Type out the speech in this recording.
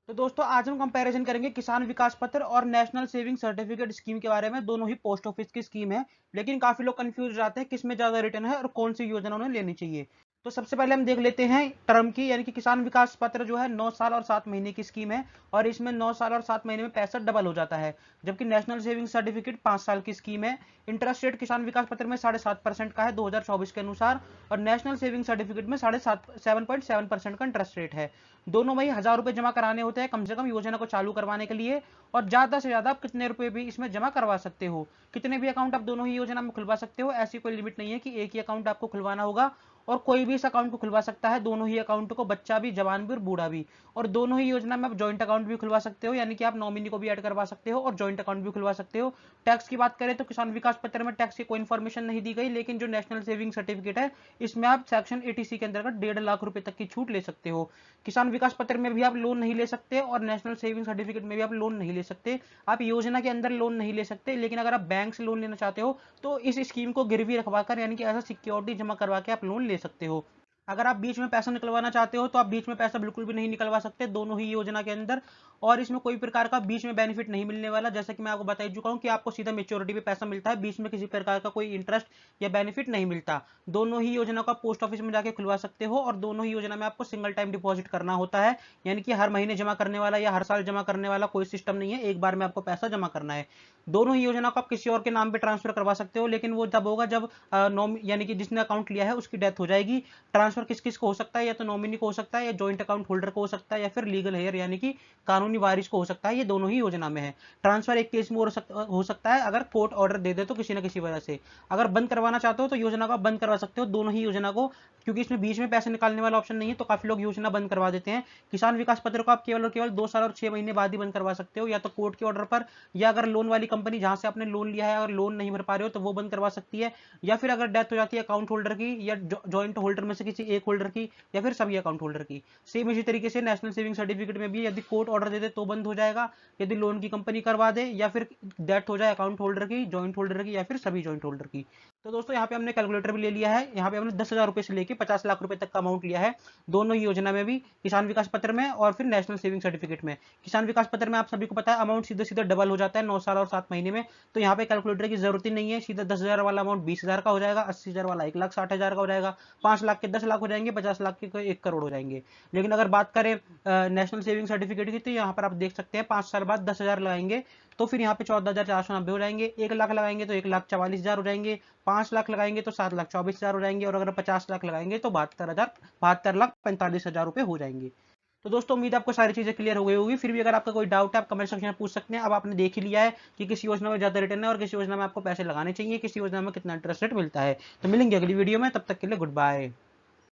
तो दोस्तों आज हम कंपैरिजन करेंगे किसान विकास पत्र और नेशनल सेविंग सर्टिफिकेट स्कीम के बारे में। दोनों ही पोस्ट ऑफिस की स्कीम है, लेकिन काफी लोग कंफ्यूज हो जाते हैं किस में ज्यादा रिटर्न है और कौन सी योजना उन्हें लेनी चाहिए। तो सबसे पहले हम देख लेते हैं टर्म की, यानी कि किसान विकास पत्र जो है 9 साल और 7 महीने की स्कीम है और इसमें 9 साल और 7 महीने में पैसा डबल हो जाता है। जबकि नेशनल सेविंग सर्टिफिकेट 5 साल की स्कीम है। इंटरेस्ट रेट किसान विकास पत्र में 7.5% का है 2024 के अनुसार, और नेशनल सेविंग सर्टिफिकेट में 7.7% का इंटरेस्ट रेट है। दोनों में ही 1000 रुपए जमा कराने होते हैं कम से कम योजना को चालू करवाने के लिए। और ज्यादा से ज्यादा आप कितने रुपए भी इसमें जमा करवा सकते हो, कितने भी अकाउंट आप दोनों ही योजना में खुलवा सकते हो। ऐसी कोई लिमिट नहीं है कि एक ही अकाउंट आपको खुलवाना होगा, और कोई भी इस अकाउंट को खुलवा सकता है, दोनों ही अकाउंट को, बच्चा भी, जवान भी और बूढ़ा भी। और दोनों ही योजना में आप ज्वाइंट अकाउंट भी खुलवा सकते हो, यानी कि आप नॉमिनी को भी ऐड करवा सकते हो और ज्वाइंट अकाउंट भी खुलवा सकते हो। टैक्स की बात करें तो किसान विकास पत्र में टैक्स की कोई इन्फॉर्मेशन नहीं दी गई, लेकिन जो नेशनल सेविंग सर्टिफिकेट है इसमें आप सेक्शन 80C के अंतर्गत 1.5 लाख रुपए तक की छूट ले सकते हो। किसान विकास पत्र में भी आप लोन नहीं ले सकते और नेशनल सेविंग सर्टिफिकेट में भी आप लोन नहीं ले सकते। आप योजना के अंदर लोन नहीं ले सकते, लेकिन अगर आप बैंक से लोन लेना चाहते हो तो इस स्कीम को गिरवी रखवाकर, यानी कि ऐसा सिक्योरिटी जमा करवा के आप लोन ले सकते हो। अगर आप बीच में पैसा निकलवाना चाहते हो तो आप बीच में पैसा बिल्कुल भी नहीं निकलवा सकते दोनों ही योजना के अंदर। और इसमें कोई प्रकार का बीच में बेनिफिट नहीं मिलने वाला, जैसा कि मैं आपको बता चुका हूं कि आपको सीधा मेच्योरिटी पे पैसा मिलता है, बीच में किसी प्रकार का कोई इंटरेस्ट या बेनिफिट नहीं मिलता। दोनों ही योजना को आप पोस्ट ऑफिस में जाके खुलवा सकते हो, और दोनों ही योजना में आपको सिंगल टाइम डिपॉजिट करना होता है, यानी कि हर महीने जमा करने वाला या हर साल जमा करने वाला कोई सिस्टम नहीं है, एक बार में आपको पैसा जमा करना है। दोनों ही योजना को आप किसी और के नाम पे ट्रांसफर करवा सकते हो, लेकिन वो तब होगा जब यानी कि जिसने अकाउंट लिया है उसकी डेथ हो जाएगी। ट्रांसफर किस किस को हो सकता है, या तो नॉमिनी को हो सकता है, या जॉइंट अकाउंट होल्डर को हो सकता है, या फिर लीगल हेयर यानी कि कानूनी वारिस को हो सकता है। ये दोनों ही योजना में है। ट्रांसफर एक केस में हो सकता है अगर कोर्ट ऑर्डर दे दे तो किसी न किसी वजह से। अगर बंद करवाना चाहते हो तो योजना को बंद करवा सकते हो, दोनों ही योजना को, क्योंकि इसमें बीच में पैसे निकालने वाला ऑप्शन नहीं है, तो काफी लोग योजना बंद करवा देते हैं। किसान विकास पत्र को आप केवल और केवल 2 साल और 6 महीने बाद ही बंद करवा सकते हो, या तो कोर्ट के ऑर्डर पर, या अगर लोन वाली कंपनी जहां से आपने लोन लिया है अगर लोन नहीं भर पा रहे हो तो वो बंद करवा सकती है, या फिर अगर डेथ हो जाती है अकाउंट होल्डर की या जॉइंट होल्डर में से किसी एक होल्डर की, या फिर सभी अकाउंट होल्डर की। सेम इसी तरीके से नेशनल सेविंग सर्टिफिकेट में भी यदि कोर्ट ऑर्डर दे दे तो बंद हो जाएगा, यदि लोन की कंपनी करवा दे, या फिर डेथ हो जाए अकाउंट होल्डर की, जॉइंट होल्डर की, या फिर सभी जॉइंट होल्डर की। तो दोस्तों यहाँ पे हमने कैलकुलेटर भी ले लिया है, यहाँ पे हमने 10,000 रुपए से लेके 50 लाख रुपए तक का अमाउंट लिया है, दोनों ही योजना में भी, किसान विकास पत्र में और फिर नेशनल सेविंग सर्टिफिकेट में। किसान विकास पत्र में आप सभी को पता है अमाउंट सीधे सीधे डबल हो जाता है 9 साल और 7 महीने में, तो यहाँ पे कैलकुलेटर की जरूरत ही नहीं है। सीधा 10,000 वाला अमाउंट 20,000 का हो जाएगा, 80,000 वाला 1,60,000 का हो जाएगा, 5 लाख के 10 लाख हो जाएंगे, 50 लाख के 1 करोड़ हो जाएंगे। लेकिन अगर बात करें नेशनल सेविंग सर्टिफिकेट की, तो यहाँ पर आप देख सकते हैं 5 साल बाद 10,000 लगाएंगे तो फिर यहाँ पे 14,490 हो जाएंगे, 1 लाख लगाएंगे तो 1,44,000 हो जाएंगे, 5 लाख लगाएंगे तो 7,24,000 हो जाएंगे, और अगर 50 लाख लगाएंगे तो 72,45,000 रुपए हो जाएंगे। तो दोस्तों उम्मीद आपको सारी चीजें क्लियर हो गई होगी। फिर भी अगर आपका कोई डाउट है आप कमेंट सेक्शन में पूछ सकते हैं। अब आपने देख ही लिया है कि किस योजना में ज्यादा रिटर्न है और किस योजना में आपको पैसे लगाने चाहिए, किस योजना में कितना इंटरेस्ट रेट मिलता है। तो मिलेंगे अगली वीडियो में, तब तक के लिए गुड बाय।